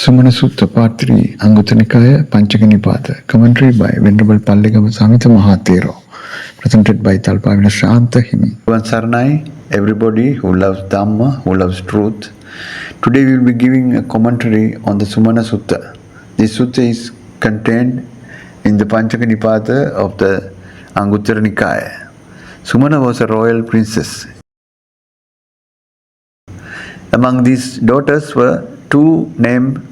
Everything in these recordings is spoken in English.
1.Sumana Sutta Part 3 Anguttara Nikaya Panchaka Nipata. Commentary by Venerable Pallegama Samita MahaTero. Presented by Talpavila Shanta Himi. Saranai, everybody who loves Dhamma, who loves truth. Today we will be giving a commentary on the Sumana Sutta. This sutta is contained in the Panchaka Nipata of the Anguttara Nikaya. Sumana was a royal princess. Among these daughters were two named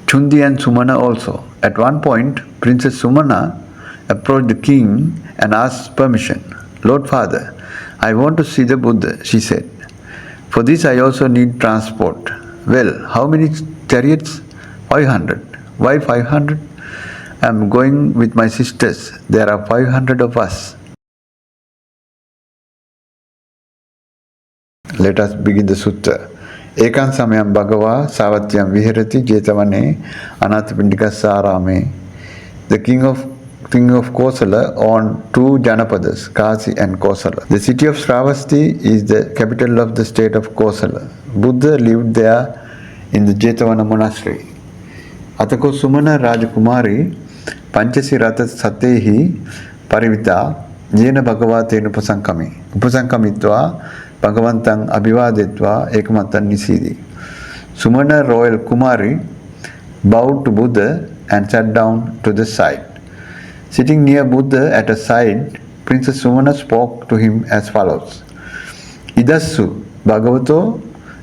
Chundi and Sumana also. At one point, Princess Sumana approached the king and asked permission. "Lord Father, I want to see the Buddha," she said. "For this I also need transport." "Well, how many chariots?" 500. "Why 500? I am going with my sisters. There are 500 of us." Let us begin the sutta. Ekan samayam bhagava savatyam viharati jetavane anathapindikasarame. The king of Kosala owned two Janapadas, Kasi and Kosala. The city of Sravasti is the capital of the state of Kosala. Buddha lived there in the Jetavana monastery. Atako Sumana Rajakumari Panchasi Rata Satehi Parivita Jena Bhagava Tenupasankami Upasankamitva Bhagavantang Abhivadetva Ekmatan Nisidi. Sumana royal Kumari bowed to Buddha and sat down to the side. Sitting near Buddha at a side, Princess Sumana spoke to him as follows. Idassu Bhagavato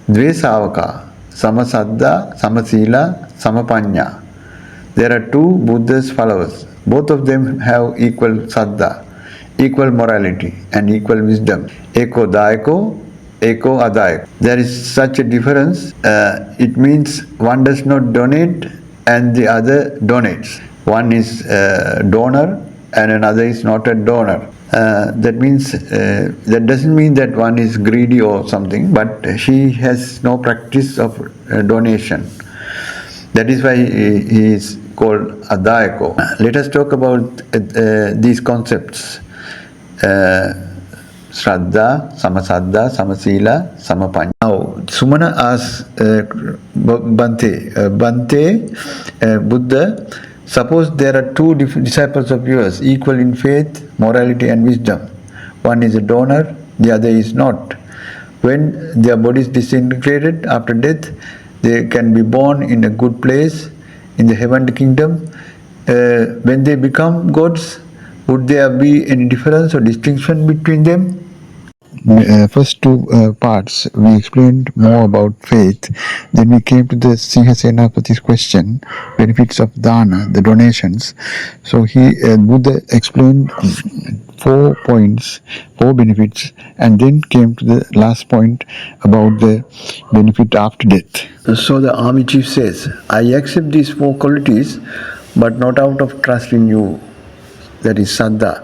Dve Savaka Samasaddha Samasila Samapanya. There are two Buddha's followers. Both of them have equal saddha, equal morality and equal wisdom. Eko daiko, eko adaiko. There is such a difference. It means one does not donate and the other donates. One is a donor and another is not a donor. That means that doesn't mean that one is greedy or something, but she has no practice of donation. That is why he is called adaiko. Let us talk about these concepts. Shraddha, Samasaddha, Samasila, Samapanya. Now, Sumana asks Bhante, Buddha, suppose there are two disciples of yours, equal in faith, morality and wisdom. One is a donor, the other is not. When their bodies disintegrated after death, they can be born in a good place, in the heavenly kingdom. When they become gods, would there be any difference or distinction between them? First two parts we explained more about faith. Then we came to the Sinhasenapati's question, benefits of dana, the donations. So Buddha explained 4 points, 4 benefits, and then came to the last point about the benefit after death. So the army chief says, "I accept these 4 qualities, but not out of trust in you." That is saddha.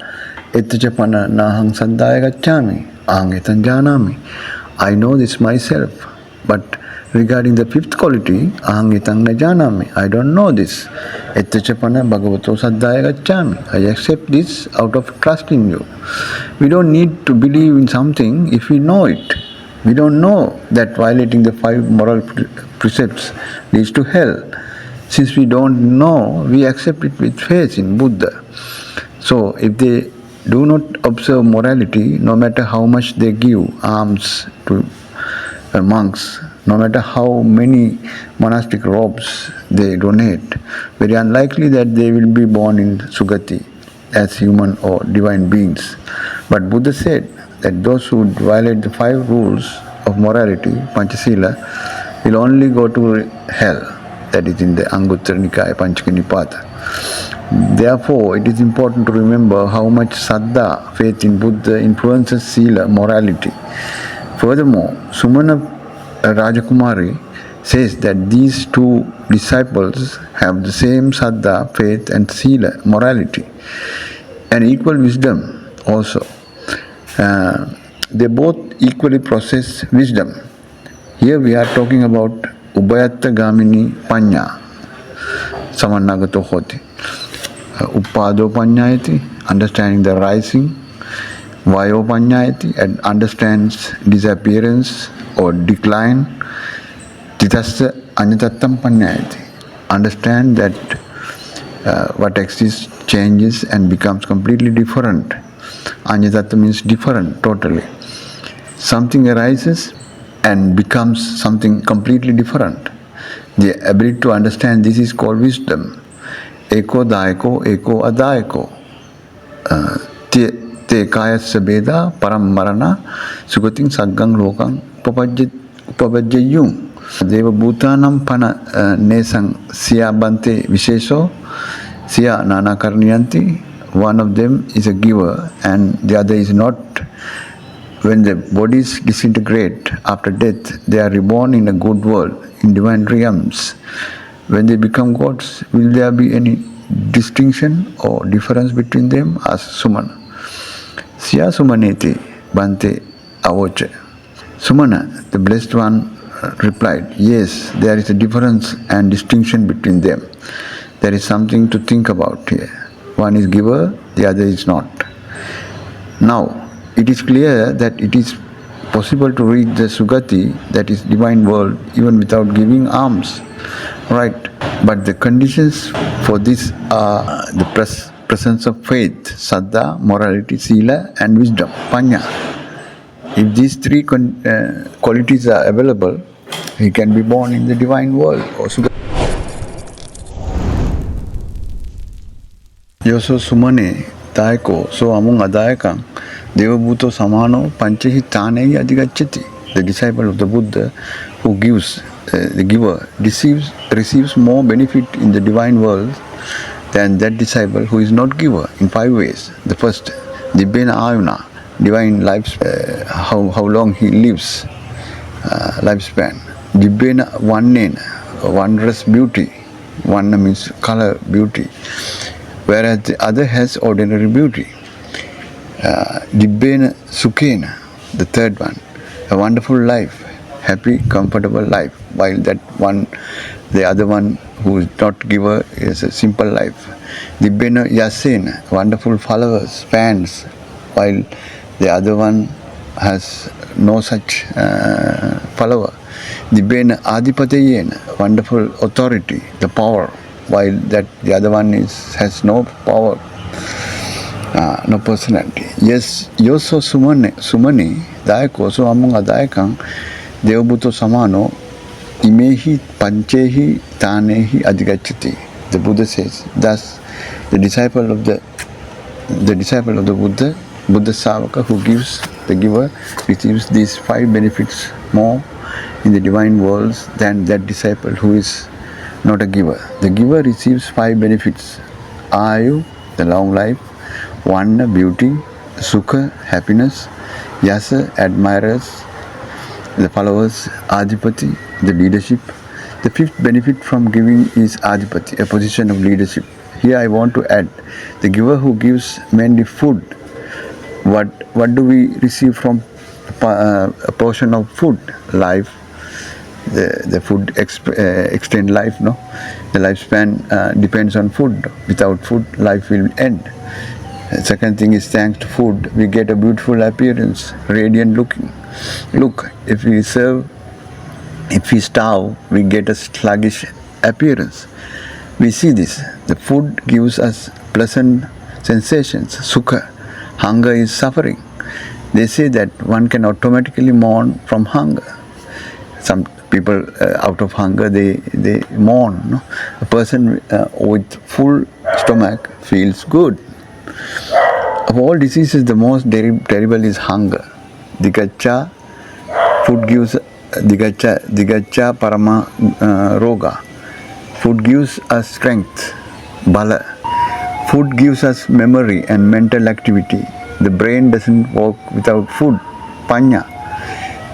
Etachapana nahang saddhaya gacchami. Ahang janami. I know this myself, but regarding the 5th quality, ahang na janami, I don't know this. Etachapana bhagavato saddhaya gacchami. I accept this out of trust in you. We don't need to believe in something if we know it. We don't know that violating the 5 moral precepts leads to hell. Since we don't know, we accept it with faith in Buddha. So if they do not observe morality, no matter how much they give alms to monks, no matter how many monastic robes they donate, very unlikely that they will be born in Sugati as human or divine beings. But Buddha said that those who violate the 5 rules of morality, Panchasila, will only go to hell. That is in the Anguttara Nikaya, Panchaka Nipata. Therefore, it is important to remember how much saddha, faith in Buddha, influences sila, morality. Furthermore, Sumana Rajakumari says that these 2 disciples have the same saddha, faith and sila, morality, and equal wisdom also. They both equally possess wisdom. Here we are talking about Ubayatta Gamini Panya, Samanagato Hoti. Uppado Panyayati, understanding the rising. Vayo Panyayati, understands disappearance or decline. Titassa Anyatattam Panyayati, understand that what exists changes and becomes completely different. Anyatattva means different, totally. Something arises and becomes something completely different. The ability to understand this is called wisdom. Eko daeko, eko adaeko. Te kayasya beda param marana sugating saggang lokang upavajjayung. Deva bhutanam pana nesang siya bante viseso siya nana karniyanti. One of them is a giver and the other is not. When the bodies disintegrate after death, they are reborn in a good world, in divine realms. When they become gods, will there be any distinction or difference between them? Asked Sumana. Siya Sumaneti Bante Avoche. Sumana, the blessed one, replied, yes, there is a difference and distinction between them. There is something to think about here. One is giver, the other is not. Now, it is clear that it is possible to reach the Sugati, that is divine world, even without giving alms. Right, but the conditions for this are the presence of faith, saddha, morality, sila and wisdom, panya. If these three qualities are available, he can be born in the divine world or Sugati. Yoso sumane taeko so among adayakang devabhuto samano panchehi tanehi adhigacchati. The disciple of the Buddha who gives, the giver, receives more benefit in the divine world than that disciple who is not giver in 5 ways. The first, Dibbena Ayuna, divine life, how long he lives, lifespan. Dibbena Vannena, wondrous beauty. Vanna means color, beauty. Whereas the other has ordinary beauty. Dibbena Sukhena, the third one, a wonderful life, happy, comfortable life, while that one, the other one who is not giver is a simple life. Dibbena Yasena, wonderful followers, fans, while the other one has no such follower. Dibbena Adipatayena, wonderful authority, the power, while that the other one has no power, no personality. Yes, yoso sumani dayako so among adayakang devabhuto samano imehi panchehi tanehi adhigacchati. The Buddha says, thus the disciple of the Buddha Savaka who gives, the giver receives these 5 benefits more in the divine worlds than that disciple who is not a giver. The giver receives 5 benefits: Ayu, the long life; Vanna, beauty; Sukha, happiness; Yasa, admirers; the followers; Adipati, the leadership. The 5th benefit from giving is Adipati, a position of leadership. Here I want to add, the giver who gives mainly food. What do we receive from a portion of food? Life. The food extend life, no? The lifespan depends on food. Without food, life will end. Second thing is, thanks to food, we get a beautiful appearance, radiant looking. Look, if we starve, we get a sluggish appearance. We see this. The food gives us pleasant sensations, sukha. Hunger is suffering. They say that one can automatically mourn from hunger. Some people out of hunger they mourn. No? A person with full stomach feels good. Of all diseases, the most terrible is hunger. Digacha, food gives digacha parama roga. Food gives us strength, bala. Food gives us memory and mental activity. The brain doesn't work without food, panya.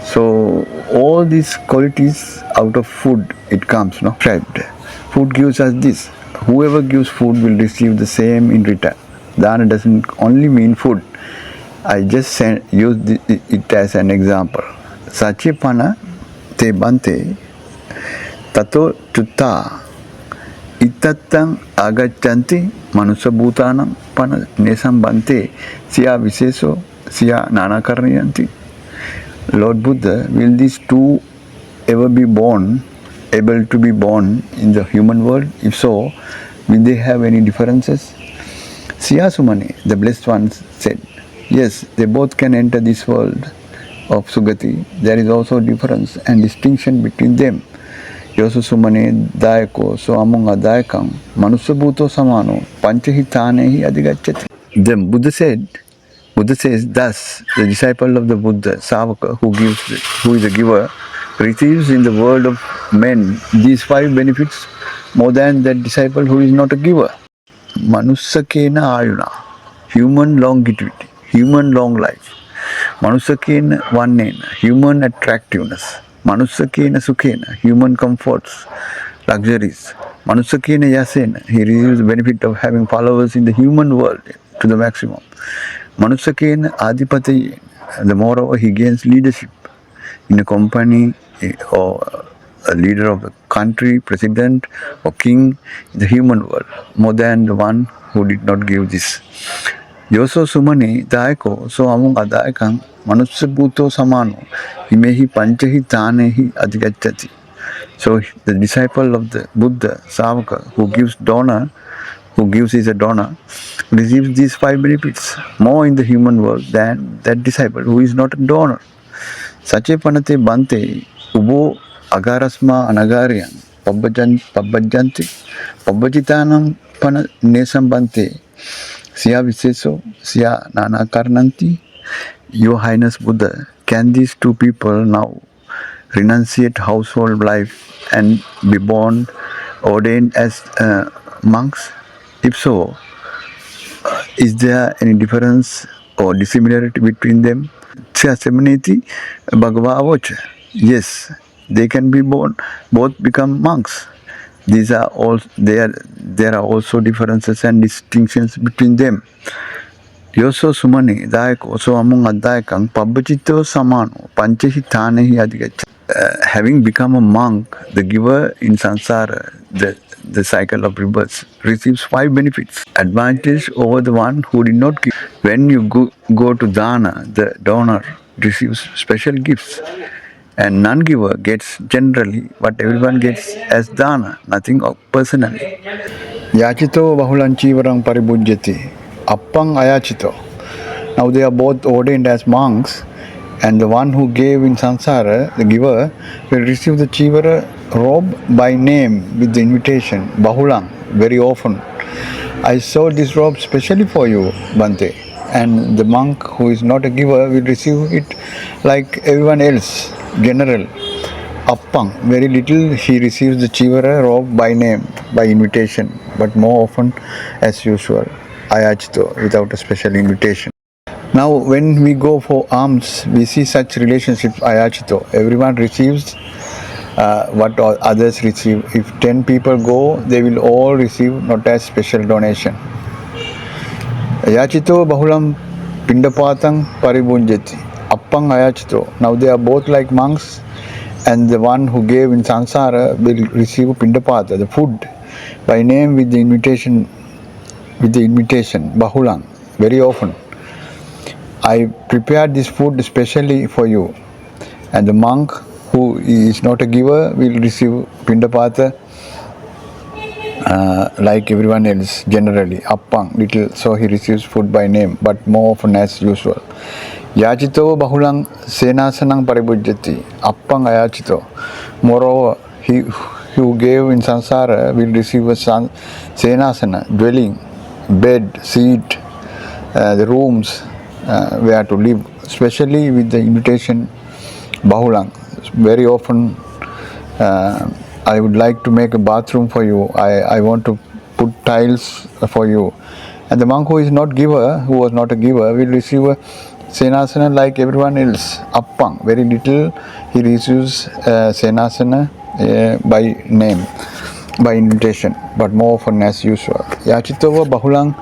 So all these qualities out of food it comes, no? Described. Food gives us this. Whoever gives food will receive the same in return. Dana doesn't only mean food. I just use it as an example. Sachipana te bante tato chutta itatang agachanti manusa bhutanam pana nesam bante siya viseso siya nana karniyanti. Lord Buddha, will these two ever be born able to be born in the human world? If so, will they have any differences? Siyasumani, the blessed ones, said, yes, they both can enter this world of Sugati. There is also difference and distinction between them. Yosu Sumane Dayako, so among Adayakam, Manusabhuto Samano, Panchahitanehi Adigachati. The Buddha says, thus, the disciple of the Buddha, Savaka, who is a giver, receives in the world of men these 5 benefits more than that disciple who is not a giver. Manusakena Ayuna, human longevity, human long life. Manusakena Vannena, human attractiveness. Manusakena Sukhena, human comforts, luxuries. Manusakena Yasena, he receives the benefit of having followers in the human world to the maximum. Manusakena Adipati, the moreover he gains leadership in a company or a leader of the country, president or king in the human world, more than the one who did not give this. Yoso Sumani Dayako, so among Adayakam, Manusabhuto Samano, Himehi Panchahi Tanehi Adigachati. So the disciple of the Buddha, Savaka, who gives is a donor, receives these 5 benefits more in the human world than that disciple who is not a donor. Sache panate bante ubo agarasma anagarian pabbajanti pabbajitanam pana nesam bante siya viseso siya nana karnanti. Your Highness Buddha, can these 2 people now renunciate household life and be born ordained as monks? If so, is there any difference or dissimilarity between them? Semaniti Bhagava Avocha. Yes, they can be born, both become monks. These are all there are also differences and distinctions between them. Yoso Sumani Dayako, so among Adayakam, Pabbachito Samano, Panchahi Tanehi Adigacha. Having become a monk, the giver in samsara, the cycle of rebirth, receives 5 benefits. Advantage over the one who did not give. When you go to dana, the donor receives special gifts. And non-giver gets generally what everyone gets as dana, nothing personally. Yachito Bahulanchivarang Paribujyati. Appang Ayachito. Now they are both ordained as monks, and the one who gave in samsara, the giver, will receive the chivara robe by name with the invitation, Bahulang, very often. I sewed this robe specially for you, Bante. And the monk who is not a giver will receive it like everyone else, general. Appang, very little he receives the chivara robe by name, by invitation, but more often as usual, Ayachito, without a special invitation. Now, when we go for alms, we see such relationships, Ayachito. Everyone receives what others receive. If 10 people go, they will all receive not as special donation. Ayachito Bahulam Pindapatang Paribunjati. Appang Ayachito. Now they are both like monks, and the one who gave in samsara will receive Pindapata, the food, by name with the invitation, Bahulang, very often. I prepared this food specially for you, and the monk who is not a giver will receive Pindapata like everyone else generally, Appang, little, so he receives food by name, but more often as usual. Yachito Bahulang Senasanang Paribujyati, Appang Ayachito. Moreover, he who gave in samsara will receive a Senasana, dwelling, bed, seat, the rooms where to live, especially with the invitation Bahulang. Very often I would like to make a bathroom for you, I want to put tiles for you. And the monk who is not giver, who was not a giver, will receive a Senasana like everyone else, Appang. Very little he receives Senasana by name, by invitation, but more often as usual. Yachitova Bahulang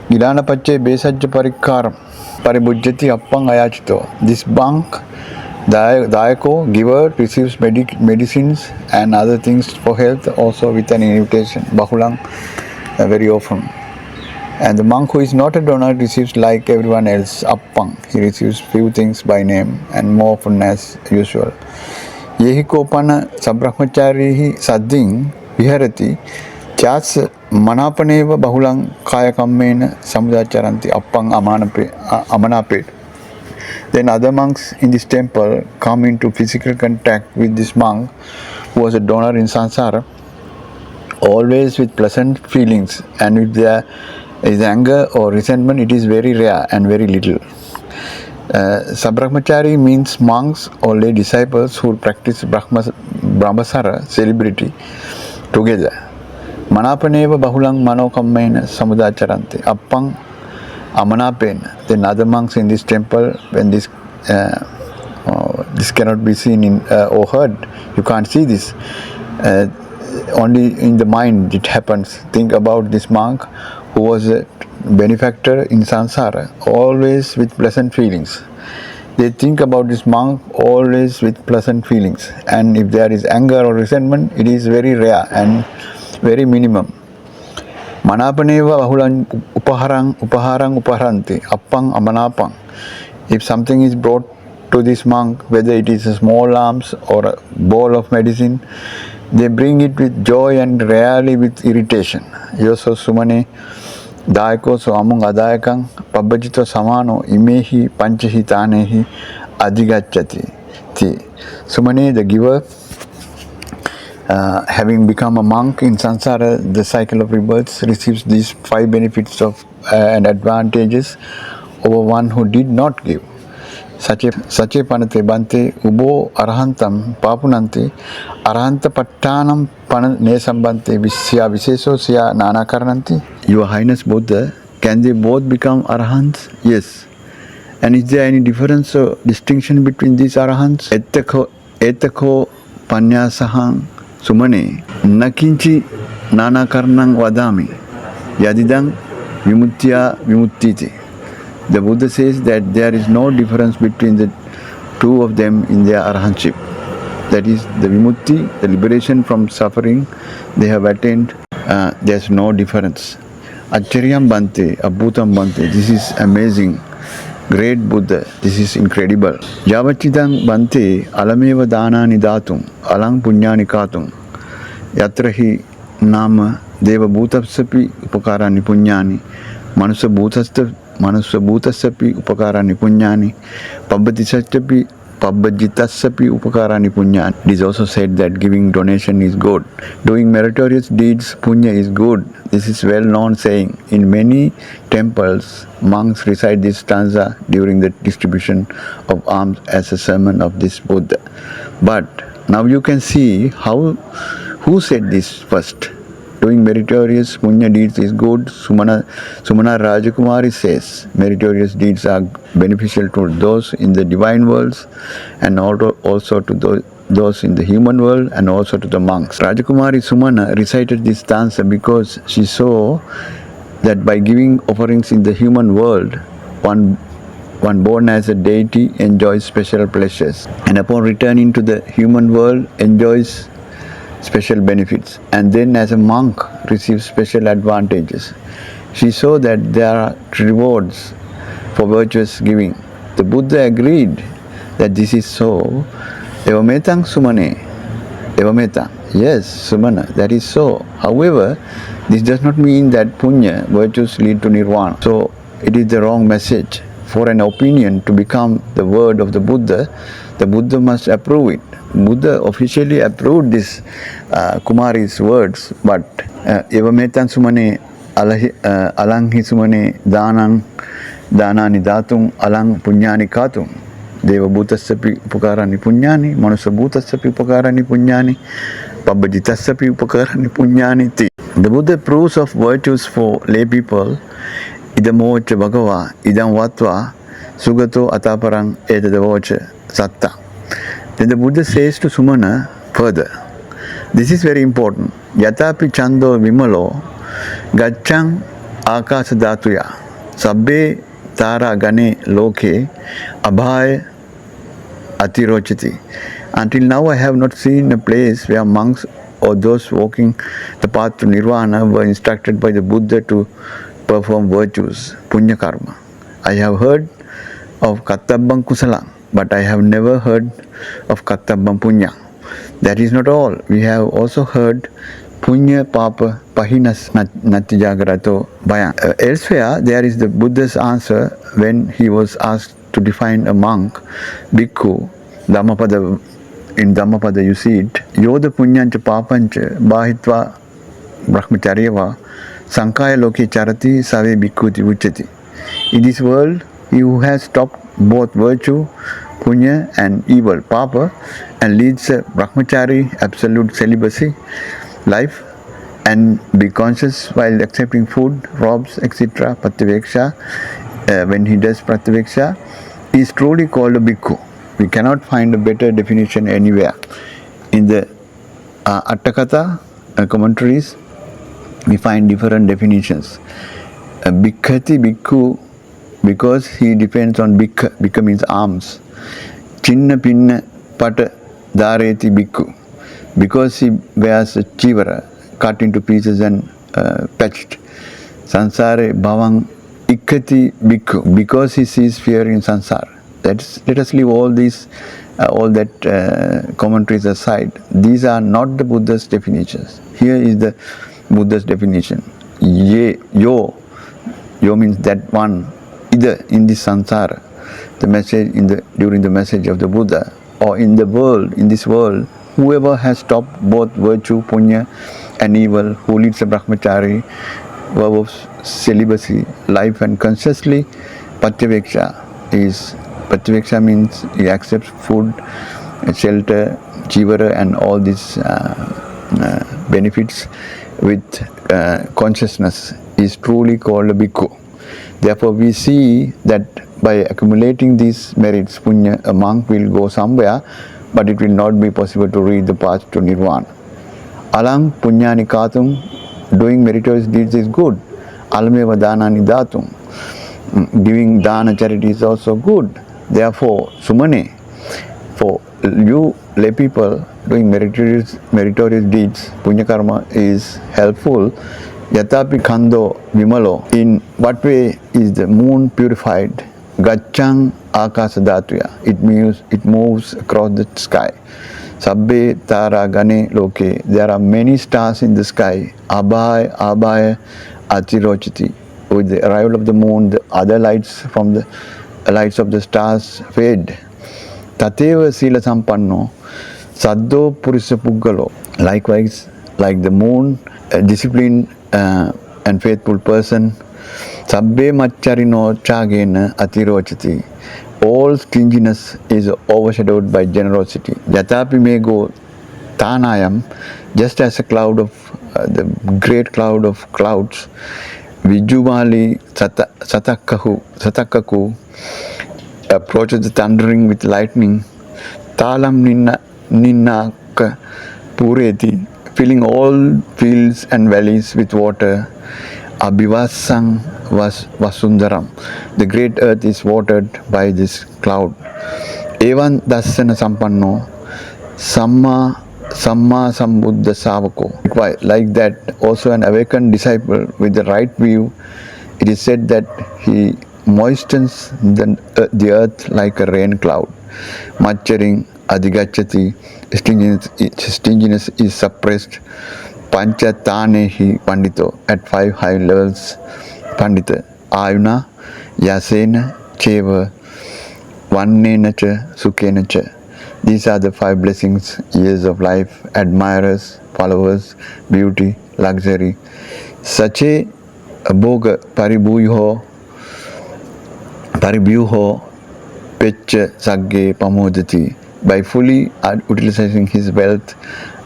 Gilana Pache Besajja Parikaram Paribujjati Appang Ayachito. This monk, Dayako, giver, receives medicines and other things for health also with an invitation, Bahulang, very often. And the monk who is not a donor receives like everyone else, Appang. He receives few things by name and more often as usual. Yehikopana Sabrahmacharihi Sadding Viharati Chas Manapaneva Bahulang Kaya Kammena Samudacharanti Appang Amanapet. Then other monks in this temple come into physical contact with this monk who was a donor in Sansara, always with pleasant feelings, and if there is anger or resentment, it is very rare and very little. Sabrahmachari means monks or lay disciples who practice Brahmasara celebrity together. Manapaneva Bahulang Manokammena Samudacharanti Appang Amanapen. Then other monks in this temple, when this cannot be seen or heard, you can't see this. Only in the mind it happens. Think about this monk who was a benefactor in Sansara, always with pleasant feelings. They think about this monk always with pleasant feelings, and if there is anger or resentment, it is very rare and very minimum. Manapaneva Bahulang Upaharang Upaharanti Appang Amanapang. If something is brought to this monk, whether it is a small alms or a bowl of medicine, they bring it with joy and rarely with irritation. Yoso Sumane Daiko so among Adayakang Pabajito Samano Imehi Panchahi Tanehi Adigachati. Sumane, the giver, having become a monk in Sansara, the cycle of rebirths, receives these 5 benefits of and advantages over one who did not give. Sache panate bante ubo arahantam papunante arahanta pattanam pan nesambante visya viseso siya nana karananti. Your Highness Buddha, can they both become arahants? Yes. And is there any difference or distinction between these arahants? Etako panyasahang sumane nakinchi nana karanang vadami yadidang vimutya vimuttiti. The Buddha says that there is no difference between the two of them in their arahantship. That is, the vimutti, the liberation from suffering they have attained, there is no difference. Acharyam Bante, Abhutam Bante, this is amazing. Great Buddha, this is incredible. Javachidang Bante, Alameva Dana Nidatum, Alang Punyani Katum, Yatrahi Nama, Deva Bhutapsapi Upakarani Punyani, Manusa Bhutasapi Upakarani Punyani, Pabbajitasapi Upakarani Punyani. It is also said that giving donation is good. Doing meritorious deeds, punya is good. This is well known saying. In many temples, monks recite this stanza during the distribution of alms as a sermon of this Buddha. But now you can see who said this first. Doing meritorious punya deeds is good. Sumana Rajakumari says meritorious deeds are beneficial to those in the divine worlds and also to those in the human world and also to the monks. Rajakumari Sumana recited this stanza because she saw that by giving offerings in the human world, one born as a deity enjoys special pleasures, and upon returning to the human world enjoys special benefits, and then as a monk receives special advantages. She saw that there are rewards for virtuous giving. The Buddha agreed that this is so. Evametang Sumane. Evameta. Yes, Sumana, that is so. However, this does not mean that punya, virtues, lead to nirvana. So it is the wrong message. For an opinion to become the word of the Buddha must approve it. Buddha officially approved this Kumari's words, but Evametan Sumane Alanghi Sumane Danani Datum Alang Punyani Katum Deva Bhutasapi Upakarani Punyani Manusa Bhutasapi Upakarani Punyani Pabbajitasapi Upakarani Punyani Ti. The Buddha proves of virtues for lay people. Idamocha Bhagava Idam Vatva Sugato Ataparang Etadavocha Satta. Then the Buddha says to Sumana further, this is very important. Yatapi Chando Vimalo Gachang Akasa Dhatuya Sabbe Tara Gane Loke Abhay Atirochiti. Until now I have not seen a place where monks or those walking the path to nirvana were instructed by the Buddha to perform virtues, punya karma. I have heard of Kattabbam Kusalam, but I have never heard of Kattabbam Punya. That is not all. We have also heard Punya Papa Pahinas Nati Jagarato Bayan. Elsewhere, there is the Buddha's answer when he was asked to define a monk, Bhikkhu, Dhammapada. In Dhammapada you see it. Yoda Punyancha Papancha Bahitva Brahmacharyava Sankaya Loki Charati Save Bhikkhuti Uchati. In this world, he who has stopped both virtue, punya, and evil, papa, and leads a brahmachari, absolute celibacy life, and be conscious while accepting food, robes, etc., pratyaveksha, when he does pratyaveksha, is truly called a bhikkhu. We cannot find a better definition anywhere. In the Attakatha commentaries, we find different definitions. Bhikkhati bhikkhu, because he depends on bhikkha. Bhikkha means arms. Chinna pinna pata dhareti bhikkhu, because he wears a chivara, cut into pieces and patched. Sansare bhavang ikkati bhikkhu, because he sees fear in sansara. Let us leave all these, all that commentaries aside. These are not the Buddha's definitions. Here is the Buddha's definition. Yo means that one, either in this sansara, the message during the message of the Buddha, or in the world, in this world, whoever has stopped both virtue, punya, and evil, who leads a brahmachari, vow of celibacy, life, and consciously pratyaveksha Pratyaveksha means he accepts food, shelter, jivara, and all these benefits with consciousness, is truly called a bhikkhu. Therefore, we see that by accumulating these merits, punya, a monk will go somewhere, but it will not be possible to reach the path to nirvana. Alang punyani katum, doing meritorious deeds is good. Almeva dhanani datum, giving dana charity is also good. Therefore, Sumane, for you lay people doing meritorious deeds, punya karma is helpful. Yatapi khando vimalo, in what way is the moon purified? Gachang akasa dhatuya, it moves across the sky. Sabbe tara gane loke, there are many stars in the sky. Abhaya atirochiti, with the arrival of the moon, the other lights from the lights of the stars fade. Tateva sila sampanno, saddo purisa puggalo. Likewise, like the moon, a disciplined and faithful person, sabbe macharino chagena atirochati, all stinginess is overshadowed by generosity. Yatapi mego tanayam, just as a cloud of the great cloud of clouds, Vijumali Satakaku approaches the thundering with lightning. Talam ninna pureti, filling all fields and valleys with water. Abhivasang vasundaram, the great earth is watered by this cloud. Evan dasana sampanno, samma sambuddha savako. Like that, also an awakened disciple with the right view, it is said that he moistens the earth like a rain cloud. Macharing adigachati, stinginess is suppressed. Pancha tanehi pandito, at 5 high levels pandita. Ayuna, yasena, cheva, vannena cha, sukhena cha. These are the 5 blessings, years of life, admirers, followers, beauty, luxury. Sache bhoga paribhyuho pecha sagge pamodati. By fully utilizing his wealth,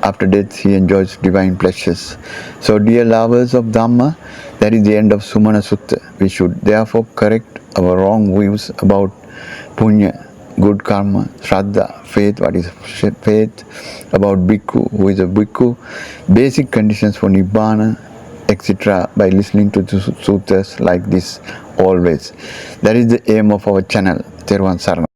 after death he enjoys divine pleasures. So dear lovers of Dhamma, that is the end of Sumana Sutta. We should therefore correct our wrong views about punya, good karma, shraddha, faith, what is faith, about bhikkhu, who is a bhikkhu, basic conditions for nibbana, etc. by listening to the suttas like this always. That is the aim of our channel. Teruvan Saranam.